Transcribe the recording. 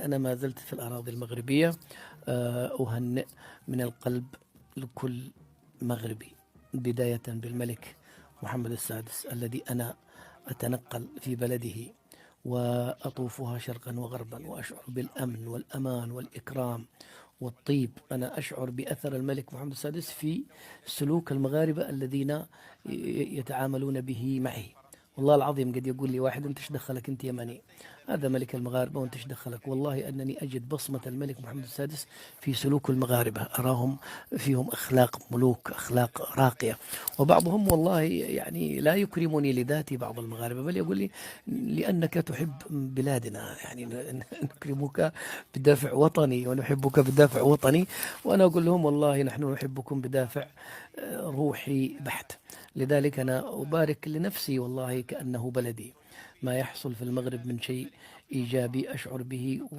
أنا ما زلت في الأراضي المغربية. أهنئ من القلب لكل مغربي، بداية بالملك محمد السادس الذي أنا أتنقل في بلده وأطوفها شرقا وغربا، وأشعر بالأمن والأمان والإكرام والطيب. أنا أشعر بأثر الملك محمد السادس في سلوك المغاربة الذين يتعاملون به معي. والله العظيم قد يقول لي واحد: انت ايش دخلك، انت يمني، هذا ملك المغاربة وانت ايش دخلك؟ والله أنني أجد بصمة الملك محمد السادس في سلوك المغاربة، أراهم فيهم أخلاق ملوك، أخلاق راقية. وبعضهم والله يعني لا يكرمني لذاتي، بعض المغاربة، بل يقول لي: لأنك تحب بلادنا، يعني نكرمك بدافع وطني ونحبك بدافع وطني. وأنا أقول لهم: والله نحن نحبكم بدافع روحي بحت. لذلك أنا أبارك لنفسي والله كأنه بلدي. ما يحصل في المغرب من شيء إيجابي أشعر به